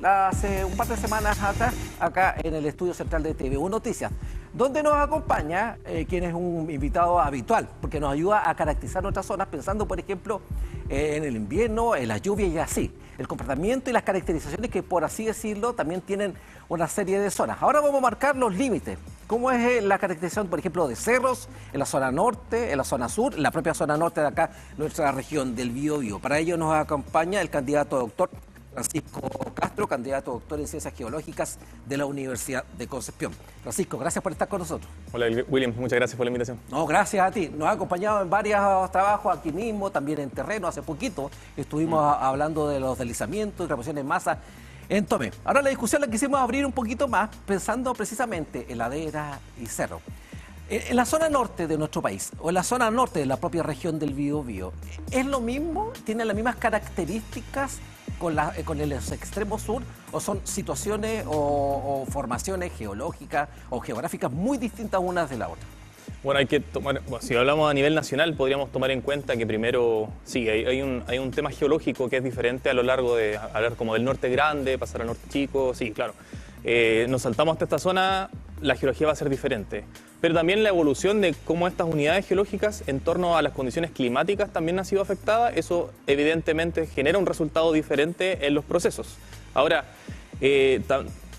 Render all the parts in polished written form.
hace un par de semanas atrás, acá en el estudio central de TVU Noticias, donde nos acompaña quien es un invitado habitual, porque nos ayuda a caracterizar nuestras zonas, pensando, por ejemplo, en el invierno, en las lluvias y así. El comportamiento y las caracterizaciones que, por así decirlo, también tienen una serie de zonas. Ahora vamos a marcar los límites. ¿Cómo es la caracterización, por ejemplo, de cerros en la zona norte, en la zona sur, en la propia zona norte de acá, nuestra región del Biobío? Para ello nos acompaña el candidato doctor Francisco Castro, candidato doctor en Ciencias Geológicas de la Universidad de Concepción. Francisco, gracias por estar con nosotros. Hola, William, muchas gracias por la invitación. No, gracias a ti. Nos ha acompañado en varios trabajos aquí mismo, también en terreno. Hace poquito estuvimos hablando de los deslizamientos y remociones en masa en Tome. Ahora la discusión la quisimos abrir un poquito más, pensando precisamente en ladera y cerro. En la zona norte de nuestro país, o en la zona norte de la propia región del Biobío, ¿es lo mismo? ¿Tienen las mismas características con el extremo sur, o son situaciones o formaciones geológicas o geográficas muy distintas unas de la otra? Bueno, hay que tomar, si hablamos a nivel nacional, podríamos tomar en cuenta que primero, sí, hay un tema geológico que es diferente a lo largo de, hablar como del norte grande, pasar al norte chico, sí, claro. Nos saltamos hasta esta zona, la geología va a ser diferente. Pero también la evolución de cómo estas unidades geológicas en torno a las condiciones climáticas también ha sido afectada. Eso evidentemente genera un resultado diferente en los procesos. Ahora,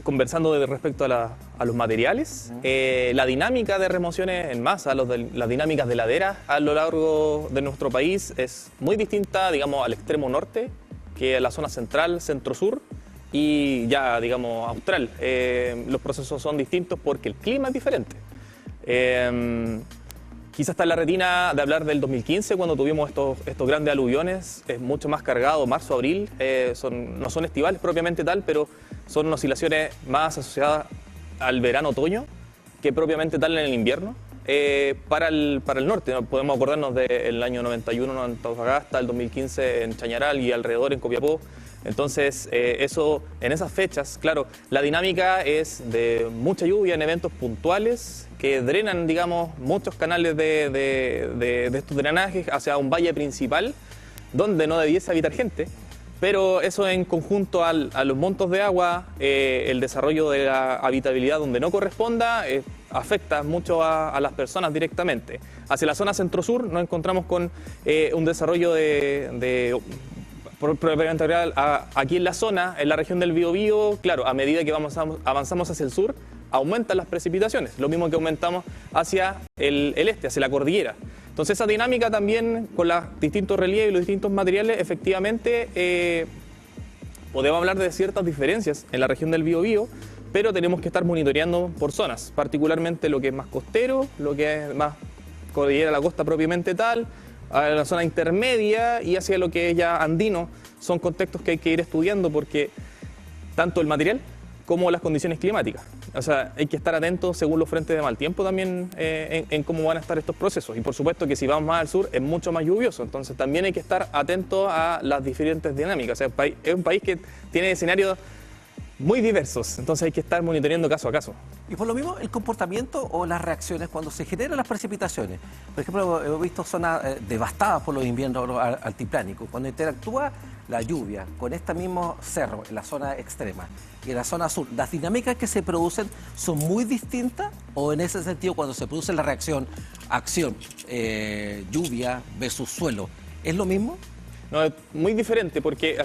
conversando respecto a los materiales, la dinámica de remociones en masa, las dinámicas de laderas a lo largo de nuestro país es muy distinta, digamos, al extremo norte que a la zona central, centro-sur y ya, digamos, austral. Los procesos son distintos porque el clima es diferente. Quizás está en la retina de hablar del 2015, cuando tuvimos estos grandes aluviones. Es mucho más cargado, marzo, abril, no son estivales propiamente tal, pero son oscilaciones más asociadas al verano-otoño que propiamente tal en el invierno. Para el norte, ¿no? Podemos acordarnos del año 91 en Antofagasta, el 2015 en Chañaral y alrededor en Copiapó. Entonces, en esas fechas, claro, la dinámica es de mucha lluvia en eventos puntuales que drenan, digamos, muchos canales de estos drenajes hacia un valle principal donde no debiese habitar gente, pero eso en conjunto a los montos de agua, el desarrollo de la habitabilidad donde no corresponda, afecta mucho a las personas directamente. Hacia la zona centro-sur nos encontramos con un desarrollo propiamente real aquí en la zona, en la región del Biobío. Claro, a medida que avanzamos hacia el sur, aumentan las precipitaciones, lo mismo que aumentamos hacia el este, hacia la cordillera. Entonces esa dinámica también, con los distintos relieves y los distintos materiales, efectivamente podemos hablar de ciertas diferencias en la región del Biobío, pero tenemos que estar monitoreando por zonas, particularmente lo que es más costero, lo que es más cordillera, la costa propiamente tal, a la zona intermedia y hacia lo que es ya andino. Son contextos que hay que ir estudiando porque tanto el material como las condiciones climáticas. O sea, hay que estar atentos según los frentes de mal tiempo también en cómo van a estar estos procesos. Y por supuesto que si vamos más al sur es mucho más lluvioso, entonces también hay que estar atentos a las diferentes dinámicas. O sea, es un país que tiene escenarios muy diversos, entonces hay que estar monitoreando caso a caso. Y por lo mismo, el comportamiento o las reacciones cuando se generan las precipitaciones. Por ejemplo, hemos visto zonas devastadas por los inviernos altiplánicos. Cuando interactúa la lluvia con este mismo cerro en la zona extrema y en la zona sur, ¿las dinámicas que se producen son muy distintas? ¿O en ese sentido, cuando se produce la reacción, lluvia versus suelo, es lo mismo? No, es muy diferente porque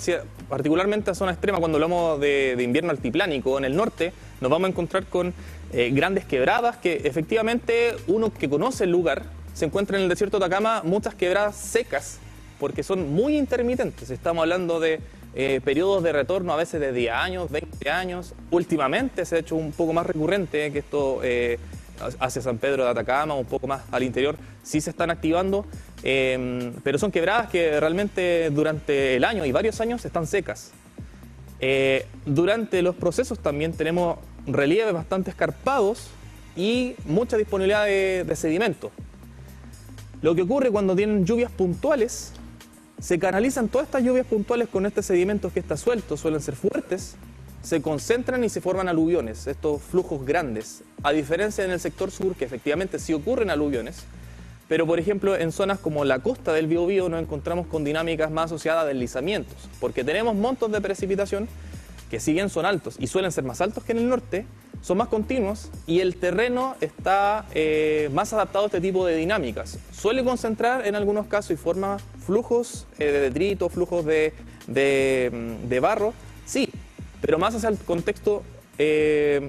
particularmente en zona extrema, cuando hablamos de invierno altiplánico en el norte, nos vamos a encontrar con grandes quebradas que efectivamente uno que conoce el lugar, se encuentra en el desierto de Atacama muchas quebradas secas porque son muy intermitentes. Estamos hablando de periodos de retorno a veces de 10 años, 20 años. Últimamente se ha hecho un poco más recurrente que esto hacia San Pedro de Atacama, un poco más al interior, sí se están activando, pero son quebradas que realmente durante el año y varios años están secas. Durante los procesos también tenemos relieves bastante escarpados y mucha disponibilidad de sedimento. Lo que ocurre cuando tienen lluvias puntuales, se canalizan todas estas lluvias puntuales con este sedimento que está suelto, suelen ser fuertes, se concentran y se forman aluviones, estos flujos grandes, a diferencia en el sector sur, que efectivamente sí ocurren aluviones, pero por ejemplo en zonas como la costa del Biobío nos encontramos con dinámicas más asociadas a deslizamientos, porque tenemos montos de precipitación, que si bien son altos y suelen ser más altos que en el norte, son más continuos y el terreno está más adaptado a este tipo de dinámicas. Suele concentrar en algunos casos y forma flujos de detrito, flujos de barro, sí, pero más hacia el contexto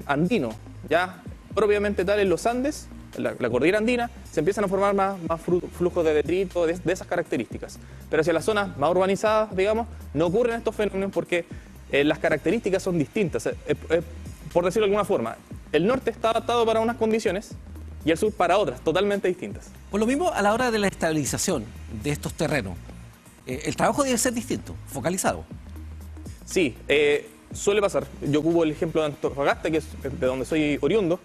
andino, ya propiamente tal en los Andes, la cordillera andina, se empiezan a formar más flujos de detrito, de esas características. Pero hacia las zonas más urbanizadas, digamos, no ocurren estos fenómenos porque las características son distintas. Por decirlo de alguna forma, el norte está adaptado para unas condiciones y el sur para otras, totalmente distintas. Por lo mismo, a la hora de la estabilización de estos terrenos, el trabajo debe ser distinto, focalizado. Sí, suele pasar. Yo ocupo el ejemplo de Antofagasta, que es de donde soy oriundo.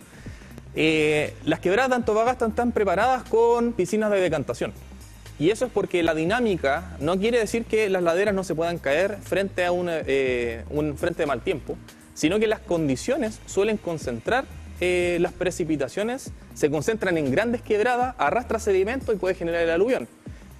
Las quebradas de Antofagasta están preparadas con piscinas de decantación. Y eso es porque la dinámica no quiere decir que las laderas no se puedan caer frente a un frente de mal tiempo, sino que las condiciones suelen concentrar las precipitaciones, se concentran en grandes quebradas, arrastra sedimento y puede generar el aluvión.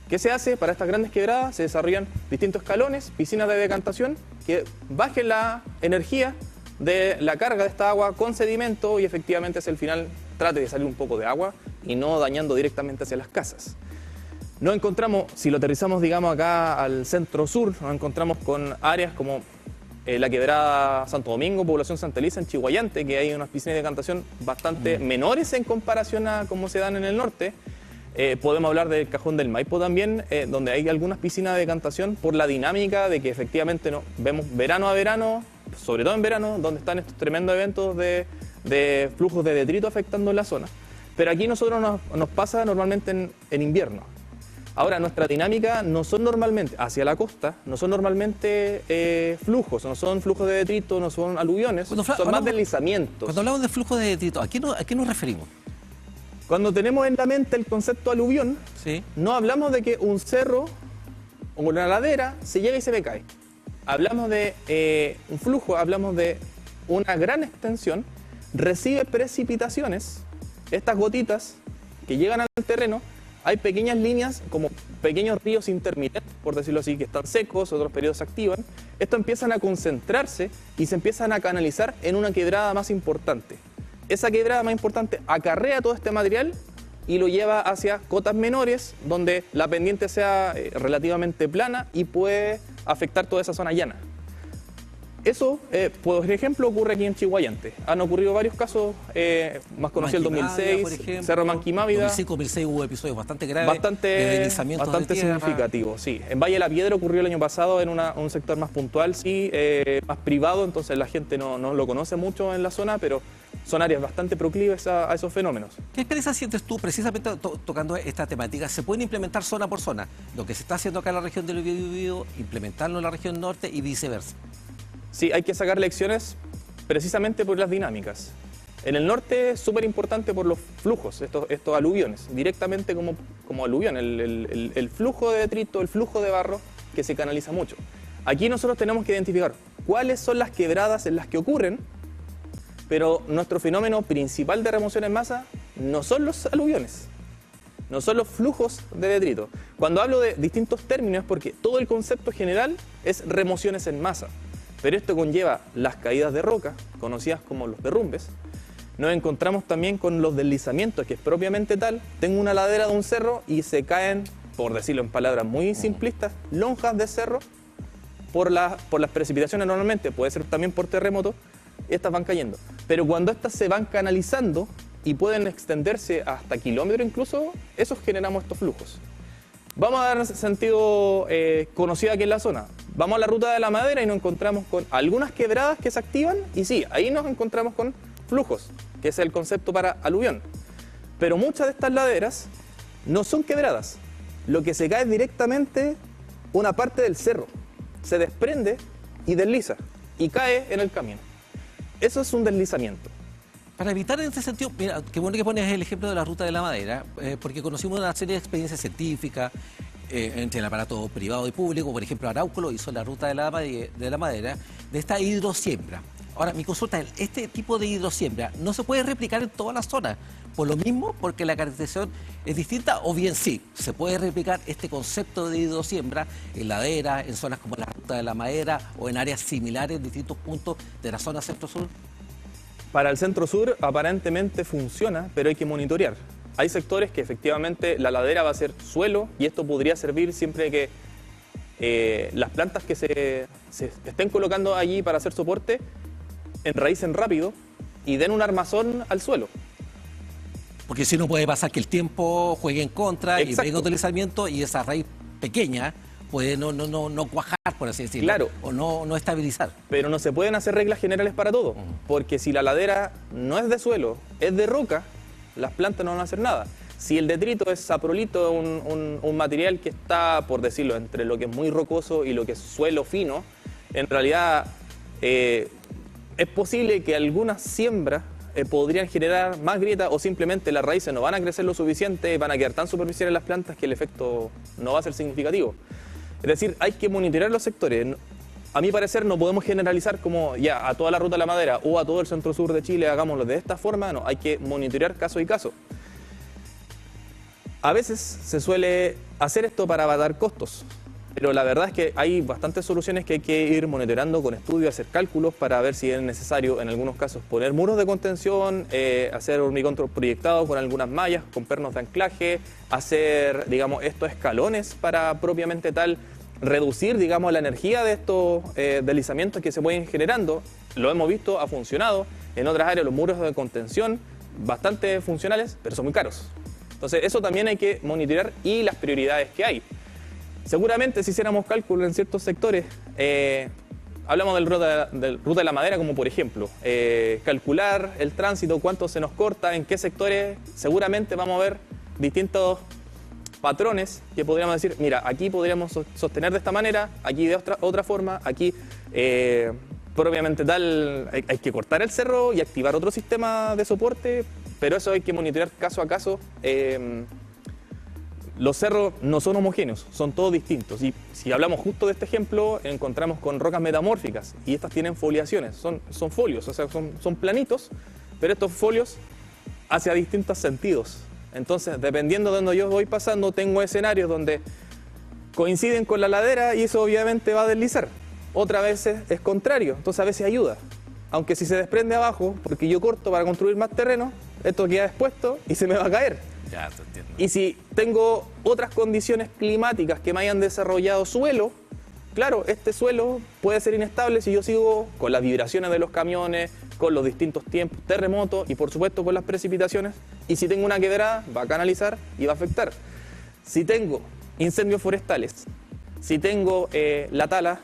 ¿Qué se hace? Para estas grandes quebradas se desarrollan distintos escalones, piscinas de decantación, que bajen la energía de la carga de esta agua con sedimento y efectivamente hacia el final trate de salir un poco de agua y no dañando directamente hacia las casas. Nos encontramos, si lo aterrizamos digamos acá al centro-sur, nos encontramos con áreas como la quebrada Santo Domingo, población Santa Elisa, en Chiguayante, que hay unas piscinas de decantación bastante menores en comparación a cómo se dan en el norte. Podemos hablar del Cajón del Maipo también, donde hay algunas piscinas de decantación por la dinámica de que efectivamente vemos verano a verano, sobre todo en verano, donde están estos tremendos eventos de flujos de detrito afectando la zona. Pero aquí nosotros nos pasa normalmente en invierno. Ahora, nuestra dinámica no son normalmente, hacia la costa, no son normalmente flujos, no son flujos de detrito, no son aluviones, son más deslizamientos. Cuando hablamos de flujos de detrito, ¿a qué nos referimos? Cuando tenemos en la mente el concepto aluvión, ¿sí? No hablamos de que un cerro o una ladera se llega y se cae. Hablamos de un flujo, hablamos de una gran extensión, recibe precipitaciones, estas gotitas que llegan al terreno. Hay pequeñas líneas, como pequeños ríos intermitentes, por decirlo así, que están secos, otros periodos se activan. Estos empiezan a concentrarse y se empiezan a canalizar en una quebrada más importante. Esa quebrada más importante acarrea todo este material y lo lleva hacia cotas menores, donde la pendiente sea relativamente plana y puede afectar toda esa zona llana. Eso, por ejemplo, ocurre aquí en Chiguayante. Han ocurrido varios casos, más conocido el 2006, Cerro Manquimávida. 2005-2006 hubo episodios bastante graves, bastante significativos, sí. En Valle de la Piedra ocurrió el año pasado en un sector más puntual, sí, más privado, entonces la gente no lo conoce mucho en la zona, pero son áreas bastante proclives a esos fenómenos. ¿Qué experiencia sientes tú precisamente tocando esta temática? ¿Se pueden implementar zona por zona? Lo que se está haciendo acá en la región del Biobío, implementarlo en la región norte y viceversa. Sí, hay que sacar lecciones precisamente por las dinámicas. En el norte es súper importante por los flujos, estos aluviones, directamente como aluvión, el flujo de detrito, el flujo de barro que se canaliza mucho. Aquí nosotros tenemos que identificar cuáles son las quebradas en las que ocurren, pero nuestro fenómeno principal de remoción en masa no son los aluviones, no son los flujos de detrito. Cuando hablo de distintos términos es porque todo el concepto general es remociones en masa. Pero esto conlleva las caídas de roca, conocidas como los derrumbes. Nos encontramos también con los deslizamientos, que es propiamente tal. Tengo una ladera de un cerro y se caen, por decirlo en palabras muy simplistas, lonjas de cerro por las precipitaciones normalmente, puede ser también por terremotos, estas van cayendo. Pero cuando estas se van canalizando y pueden extenderse hasta kilómetros incluso, esos generamos estos flujos. Vamos a dar sentido conocido aquí en la zona. Vamos a la ruta de la madera y nos encontramos con algunas quebradas que se activan y sí, ahí nos encontramos con flujos, que es el concepto para aluvión. Pero muchas de estas laderas no son quebradas. Lo que se cae es directamente una parte del cerro. Se desprende y desliza y cae en el camino. Eso es un deslizamiento. Para evitar en este sentido, mira, qué bueno que pones el ejemplo de la ruta de la madera, porque conocimos una serie de experiencias científicas entre el aparato privado y público. Por ejemplo, Arauco hizo la ruta de la madera, de esta hidrosiembra. Ahora, mi consulta es, este tipo de hidrosiembra no se puede replicar en todas las zonas, por lo mismo, porque la caracterización es distinta, o bien sí, se puede replicar este concepto de hidrosiembra en laderas, en zonas como la Ruta de la Madera o en áreas similares en distintos puntos de la zona centro-sur. Para el centro-sur aparentemente funciona, pero hay que monitorear. Hay sectores que efectivamente la ladera va a ser suelo y esto podría servir siempre que las plantas que se estén colocando allí para hacer soporte enraícen rápido y den un armazón al suelo. Porque si no puede pasar que el tiempo juegue en contra. Exacto. Y venga otro deslizamiento y esa raíz pequeña puede no cuajar, por así decirlo, Claro. o no estabilizar. Pero no se pueden hacer reglas generales para todo, porque si la ladera no es de suelo, es de roca, las plantas no van a hacer nada. Si el detrito es saprolito, un material que está, por decirlo, entre lo que es muy rocoso y lo que es suelo fino, en realidad es posible que algunas siembras podrían generar más grieta o simplemente las raíces no van a crecer lo suficiente, van a quedar tan superficiales las plantas que el efecto no va a ser significativo. Es decir, hay que monitorear los sectores. A mi parecer no podemos generalizar como ya a toda la Ruta de la Madera o a todo el centro-sur de Chile hagámoslo de esta forma, no, hay que monitorear caso y caso. A veces se suele hacer esto para abatar costos, pero la verdad es que hay bastantes soluciones que hay que ir monitoreando con estudios, hacer cálculos para ver si es necesario en algunos casos poner muros de contención, hacer hormigón proyectado con algunas mallas, con pernos de anclaje, hacer, digamos, estos escalones para propiamente tal reducir, digamos, la energía de estos deslizamientos que se pueden ir generando. Lo hemos visto, ha funcionado. En otras áreas los muros de contención, bastante funcionales, pero son muy caros. Entonces eso también hay que monitorear y las prioridades que hay. Seguramente si hiciéramos cálculos en ciertos sectores, hablamos del Ruta de la Madera como por ejemplo, calcular el tránsito, cuánto se nos corta, en qué sectores, seguramente vamos a ver distintos patrones que podríamos decir, mira, aquí podríamos sostener de esta manera, aquí de otra forma, aquí propiamente tal, hay que cortar el cerro y activar otro sistema de soporte, pero eso hay que monitorear caso a caso. Los cerros no son homogéneos, son todos distintos. Y si hablamos justo de este ejemplo, encontramos con rocas metamórficas y estas tienen foliaciones, son folios, o sea, son planitos, pero estos folios hacia distintos sentidos. Entonces, dependiendo de donde yo voy pasando, tengo escenarios donde coinciden con la ladera y eso obviamente va a deslizar. Otras veces es contrario, entonces a veces ayuda. Aunque si se desprende abajo, porque yo corto para construir más terreno, esto queda expuesto y se me va a caer. Ya, te entiendo. Y si tengo otras condiciones climáticas que me hayan desarrollado suelo, claro, este suelo puede ser inestable si yo sigo con las vibraciones de los camiones, con los distintos tiempos, terremotos y por supuesto con las precipitaciones. Y si tengo una quebrada, va a canalizar y va a afectar. Si tengo incendios forestales, si tengo la tala,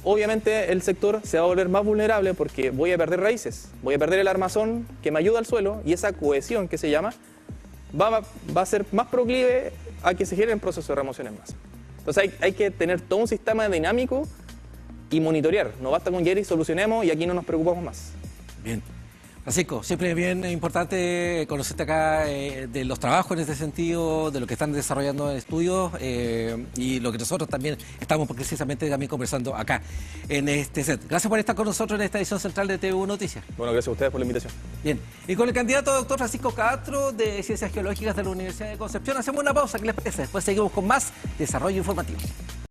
obviamente el sector se va a volver más vulnerable porque voy a perder raíces, voy a perder el armazón que me ayuda al suelo y esa cohesión que se llama va a ser más proclive a que se generen procesos de remoción en masa. Entonces hay que tener todo un sistema dinámico y monitorear. No basta con llegar y solucionemos y aquí no nos preocupamos más. Bien. Francisco, siempre es bien importante conocerte acá de los trabajos en este sentido, de lo que están desarrollando en estudios y lo que nosotros también estamos precisamente también conversando acá en este set. Gracias por estar con nosotros en esta edición central de TV1 Noticias. Bueno, gracias a ustedes por la invitación. Bien, y con el candidato doctor Francisco Castro de Ciencias Geológicas de la Universidad de Concepción hacemos una pausa, ¿qué les parece? Después seguimos con más desarrollo informativo.